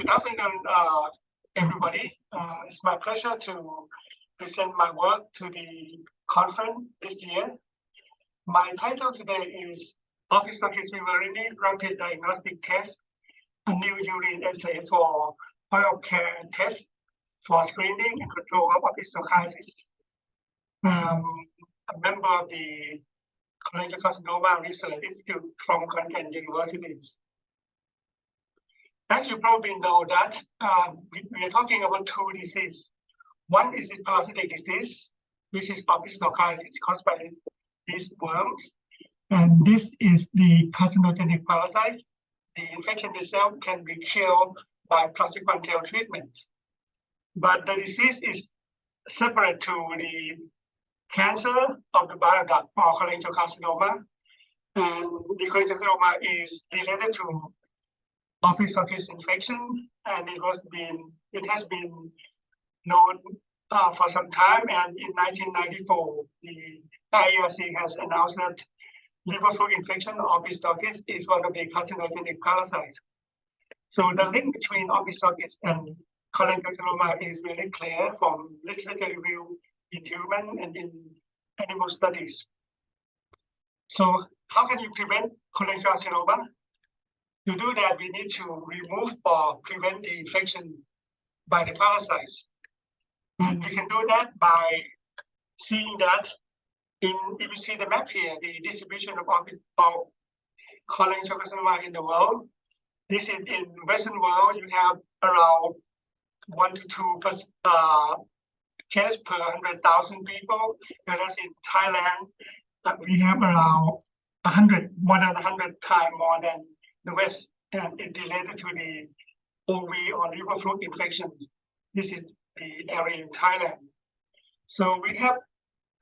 Good afternoon, everybody. It's my pleasure to present my work to the conference this year. My title today is Opisthochis viverrini Rapid Diagnostic Test, a new urine assay for point-of-care test for screening and control of opisthochisis. A member of the Cholangiocarcinoma Research Institute from Content Universities. As you probably know that we are talking about two diseases. One is the parasitic disease, which is opisthochisis caused by these worms. And this is the carcinogenic parasite. The infection itself can be cured by praziquantel treatment. But the disease is separate to the cancer of the bile duct or cholangiocarcinoma. And the cholangiocarcinoma is related to Opisthochis infection, and it has been known for some time. And in 1994, the IARC has announced that liver fluke infection of Opisthochis is one of the carcinogenic parasites. So the link between Opisthochis and cholangiocarcinoma is really clear from literature review in human and in animal studies. So how can you prevent cholangiocarcinoma? To do that, we need to remove or prevent the infection by the parasites. And we can do that by seeing that if you see the map here, the distribution of cholangiocarcinoma in the world. This is in Western world, you have around 1 to 2 cases per 100,000 people. Whereas in Thailand, we have around more than 100 times more than the West, and it's related to the OV or liver fluke infection. This is the area in Thailand. So we have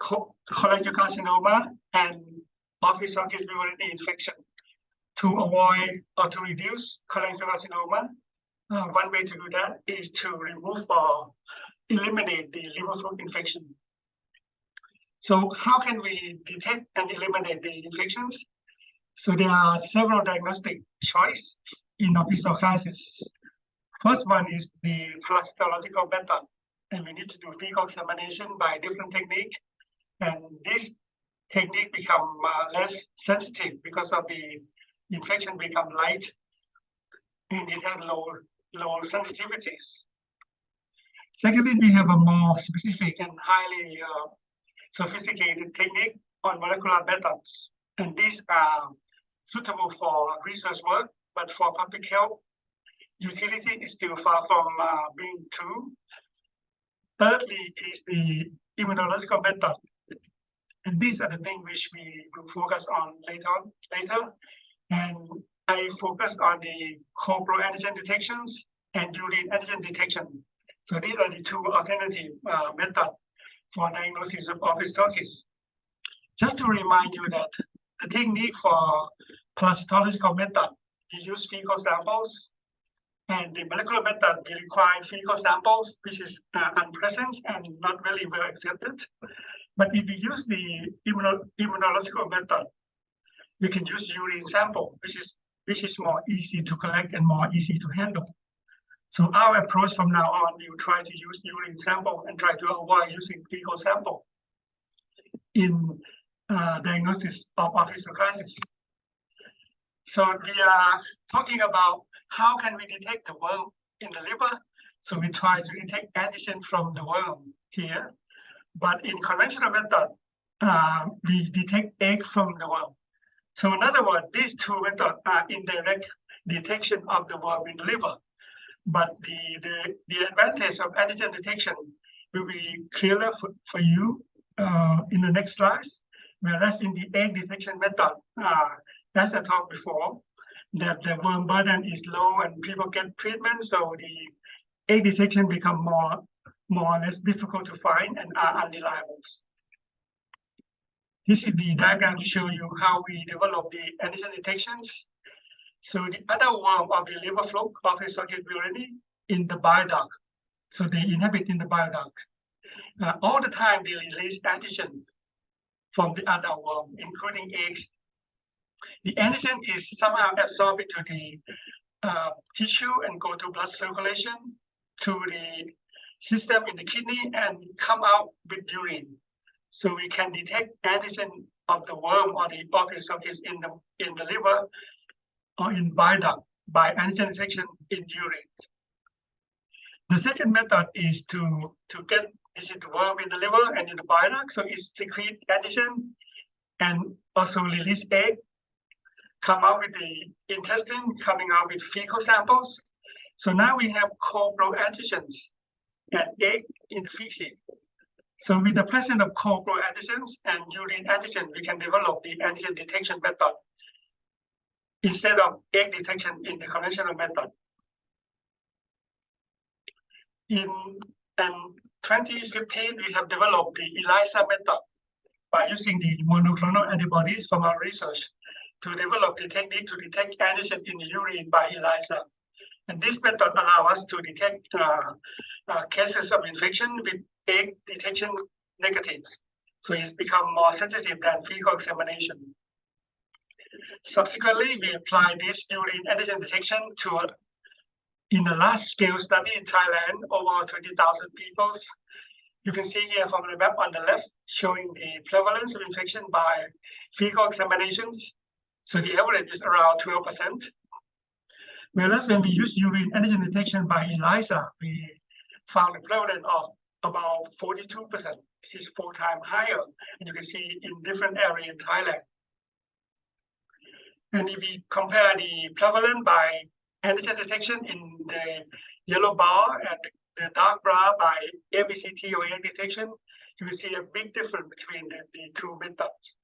cholangiocarcinoma and Opisthochis viverrini infection. To avoid or to reduce cholangiocarcinoma, one way to do that is to remove or eliminate the liver fluke infection. So how can we detect and eliminate the infections? So there are several diagnostic choices in opisthochisis. First one is the parasitological method, and we need to do fecal examination by different technique. And this technique become less sensitive because of the infection become light, and it has low sensitivities. Secondly, we have a more specific and highly sophisticated technique on molecular methods, and these are suitable for research work, but for public health utility is still far from being true. Thirdly is the immunological method. And these are the things which we will focus on later. And I focus on the coproantigen detections and urine antigen detection. So these are the two alternative methods for diagnosis of Opisthochis. Just to remind you that the technique for parasitological method, we use fecal samples, and the molecular method, we require fecal samples, which is unpleasant and not really well accepted. But if we use the immunological method, we can use urine sample, which is more easy to collect and more easy to handle. So our approach from now on, we will try to use urine sample and try to avoid using fecal sample in diagnosis of opisthochisis. So we are talking about how can we detect the worm in the liver. So we try to detect antigen from the worm here. But in conventional method, we detect egg from the worm. So in other words, these two methods are indirect detection of the worm in the liver. But the advantage of antigen detection will be clearer for you in the next slides. Whereas in the egg detection method, as I talked before, that the worm burden is low and people get treatment, so the egg detection become more or less difficult to find and are unreliable. This is the diagram to show you how we develop the antigen detections. So the other worm of the liver fluke, Opisthochis viverrini, in the bile duct. So they inhabit in the bile duct. All the time they release antigen from the other worm, including eggs. The antigen is somehow absorbed into the tissue and go to blood circulation to the system in the kidney and come out with urine. So we can detect antigen of the worm or the Orchids in the liver or in bile duct by antigen detection in urine. The second method is to get this is the worm in the liver and in the bile duct, so it secrete antigen and also release egg, come out with the intestine, coming out with fecal samples. So now we have co-flow antigens and egg in the feces. So with the presence of co-flow antigens and urine antigen, we can develop the antigen detection method instead of egg detection in the conventional method. In 2015, we have developed the ELISA method by using the monoclonal antibodies from our research to develop the technique to detect antigen in the urine by ELISA. And this method allows us to detect cases of infection with egg detection negatives. So it's become more sensitive than fecal examination. Subsequently, we apply this urine antigen detection in a large-scale study in Thailand, over 20,000 people. You can see here from the map on the left, showing the prevalence of infection by fecal examinations. So the average is around 12%. Whereas when we use urine antigen detection by ELISA, we found a prevalence of about 42%. This is 4 times higher, and you can see in different areas in Thailand. And if we compare the prevalence by antigen detection in the yellow bar and the dark bar by ABCT or egg detection, you will see a big difference between the two methods.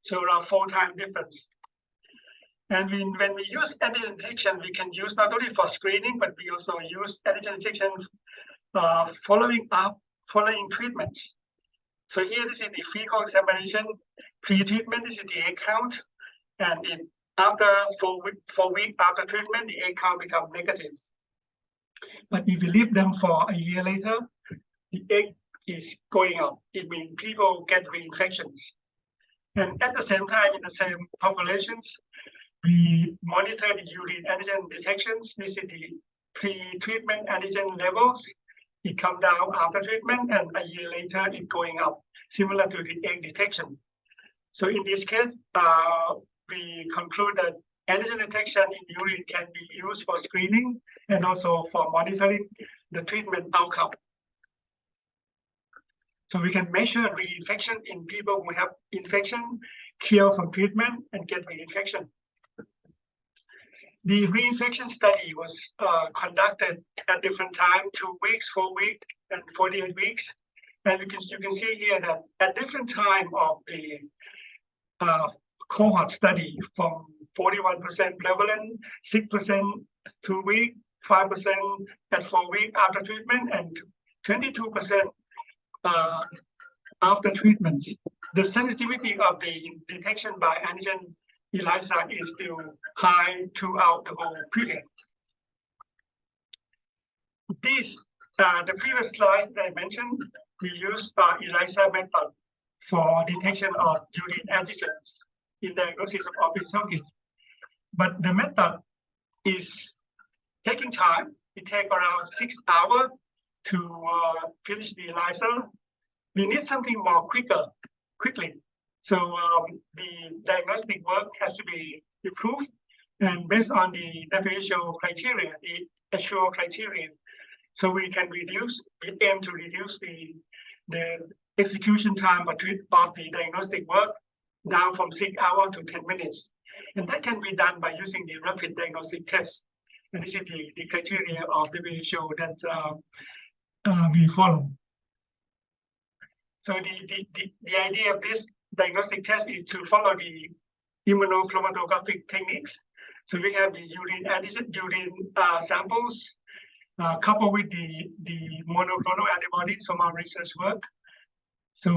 So around 4 times difference. And when we use antigen detection, we can use not only for screening, but we also use antigen detection following treatments. So here this is the fecal examination pre-treatment. This is the egg count, and after 4 weeks after treatment, the egg count becomes negative. But if you leave them for a year later, the egg is going up. It means people get reinfections. And at the same time, in the same populations, we monitor the urine antigen detections. This is the pre-treatment antigen levels. It comes down after treatment, and a year later, it's going up, similar to the egg detection. So in this case, we conclude that antigen detection in urine can be used for screening and also for monitoring the treatment outcome. So we can measure reinfection in people who have infection, cure from treatment, and get reinfection. The reinfection study was conducted at different times, 2 weeks, 4 weeks, and 48 weeks. And you can see here that at different time of the cohort study, from 41% prevalent, 6% 2 weeks, 5% at 4 weeks after treatment, and 22% after treatment. The sensitivity of the detection by antigen ELISA is still high throughout the whole period. The previous slide that I mentioned, we used ELISA method for detection of urine antigens in diagnosis of Orchids. But the method is taking time. It takes around 6 hours to finish the ELISA. We need something more quickly. So the diagnostic work has to be improved, and based on the WHO criteria, the ASSURE criteria, so we aim to reduce the execution time of the diagnostic work down from 6 hours to 10 minutes. And that can be done by using the rapid diagnostic test. And this is the criteria of WHO that we follow. So the idea of this diagnostic test is to follow the immunochromatographic techniques. So we have the urine samples coupled with the monoclonal antibodies from our research work. So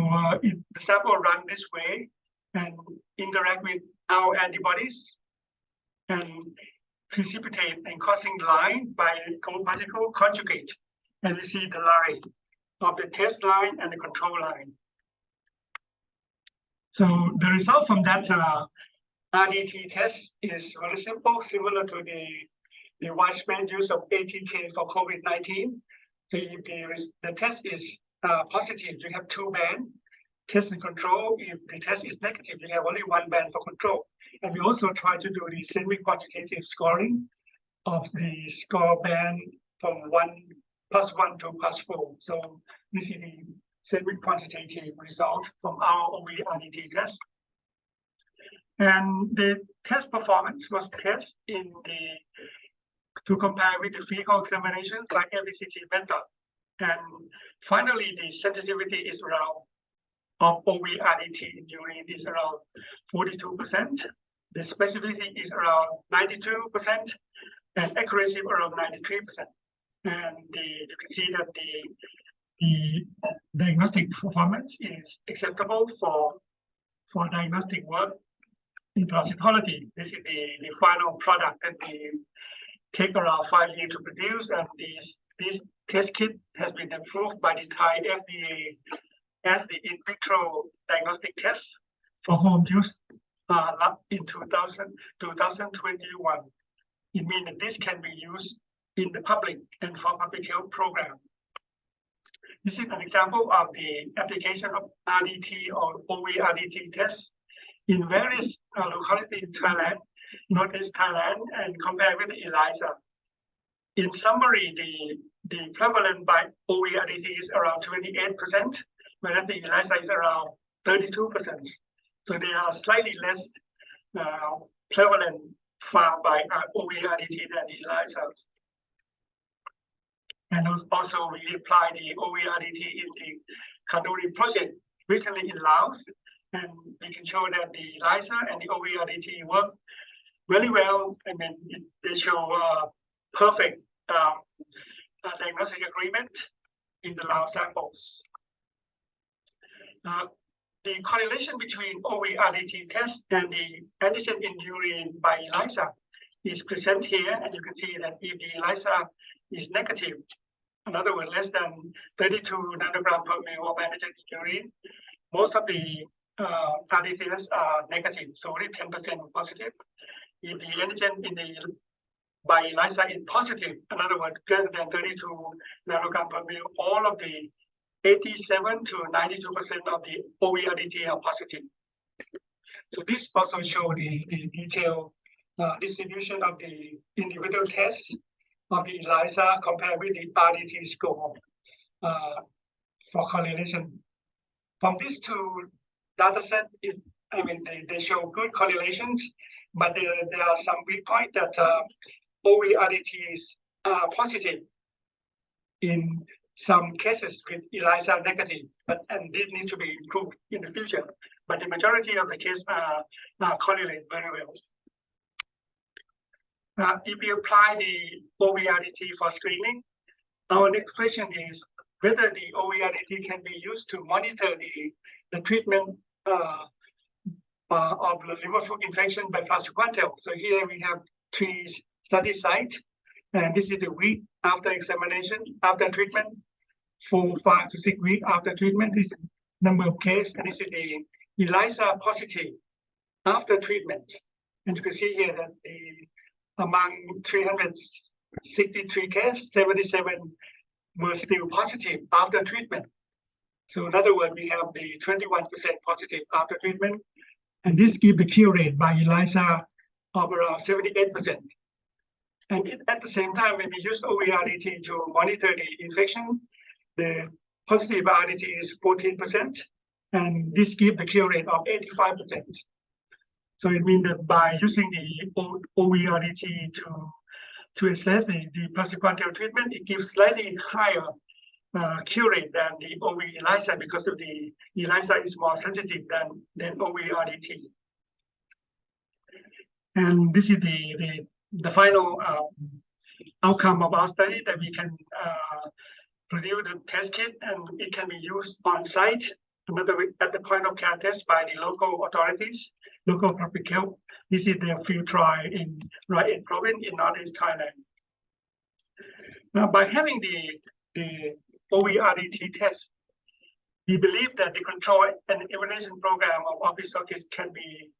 the sample run this way and interact with our antibodies and precipitate and causing line by gold particle conjugate. And we see the line of the test line and the control line. So the result from that RDT test is very simple, similar to the the widespread use of ATK for COVID-19. So if the test is positive, you have two bands, test and control. If the test is negative, you have only one band for control. And we also try to do the semi-quantitative scoring of the score band from +1 to +4. So this is the semi-quantitative result from our OV-RDT test. And the test performance was tested to compare with the fecal examination by FECT method. And finally, the sensitivity is around of OV-RDT in urine is around 42%. The specificity is around 92%, and accuracy around 93%. And you can see that the diagnostic performance is acceptable for diagnostic work in toxicology. This is the final product that we take around 5 years to produce, and this test kit has been approved by the Thai FDA as the in vitro diagnostic test for home use in 2021. It means that this can be used in the public and for public health program. This is an example of the application of RDT or OV-RDT test in various localities in Thailand, Northeast Thailand, and compared with the ELISA. In summary, the prevalence by OV-RDT is around 28%, whereas the ELISA is around 32%. So they are slightly less prevalent found by OV-RDT than the ELISAs. And also we apply the OV-RDT in the Kaduri project recently in Laos, and we can show that the ELISA and the OV-RDT work really well. I mean, they show perfect diagnostic agreement in the Laos samples. The correlation between OV-RDT test and the antigen in urine by ELISA is present here, and you can see that if the ELISA is negative, in other words, less than 32 nanogram per ml of antigen in urine, most of the RDT tests are negative, so only 10% positive. If the antigen by ELISA is positive, in other words, greater than 32 nanogram per ml, all of the 87 to 92% of the OV-RDT are positive. So this also shows the detailed distribution of the individual tests of the ELISA compared with the RDT score for correlation. From these two data sets, they show good correlations, but there are some weak points that OV-RDT is positive in some cases with ELISA negative, and this needs to be improved in the future. But the majority of the cases correlate very well. If we apply the OV-RDT for screening, our next question is whether the OV-RDT can be used to monitor the treatment of the liver food infection by Praziquantel. So here we have 3 study sites, and this is the week after examination, after treatment, 4, 5 to 6 weeks after treatment. This is number of cases, and this is the ELISA positive after treatment. And you can see here that among 363 cases, 77 were still positive after treatment. So in other words, we have the 21% positive after treatment, and this gives the cure rate by ELISA of around 78%. And at the same time, when we use OV-RDT to monitor the infection, the positive RDT is 14%, and this gives the cure rate of 85%. So it means that by using the OV-RDT to assess the Praziquantel treatment, it gives slightly higher cure rate than the OV-ELISA because of the ELISA is more sensitive than OV-RDT. And this is the final outcome of our study, that we can produce the test kit and it can be used on site, at the point of care test by the local authorities, local public health. This is the field trial in Rae province in Northeast Thailand. Now, by having the OV-RDT test, we believe that the control and evaluation program of office sockets can be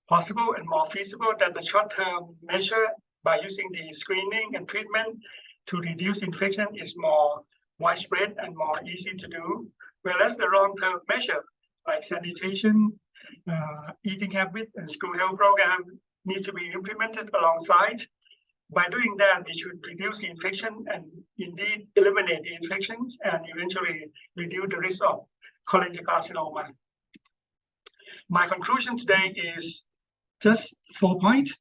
possible and more feasible than the short-term measure by using the screening and treatment to reduce infection is more widespread and more easy to do, whereas the long-term measure like sanitation, eating habit, and school health program need to be implemented alongside. By doing that, we should reduce the infection and indeed eliminate the infections and eventually reduce the risk of cholangiocarcinoma. My conclusion today is just 4 points.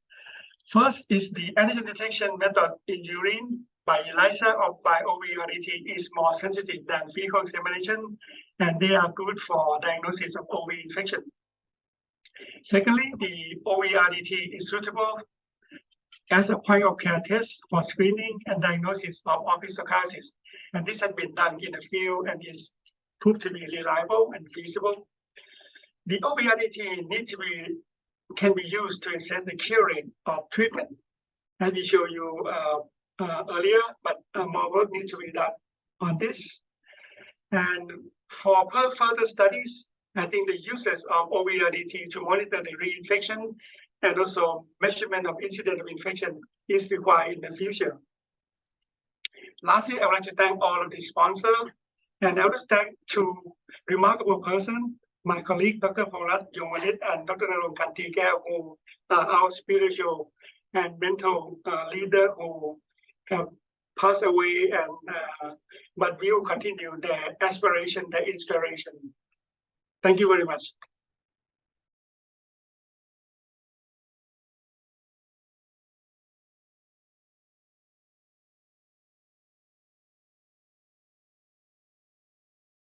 First is the antigen detection method in urine by ELISA or by OVRDT is more sensitive than fecal examination, and they are good for diagnosis of OV infection. Secondly, the OVRDT is suitable as a point of care test for screening and diagnosis of ophiocarditis, and this has been done in the field and is proved to be reliable and feasible. The OVRDT can be used to assess the cure rate of treatment, as we showed you earlier, but more work needs to be done on this. And for further studies, I think the uses of OVRDT to monitor the reinfection and also measurement of incidence of infection is required in the future. Lastly, I would like to thank all of the sponsors, and I would thank two remarkable persons, my colleague, Dr. Phongrat Yongwanit and Dr. Narong Kantikeo, who are our spiritual and mental leader who have passed away, and but will continue their aspiration, their inspiration. Thank you very much.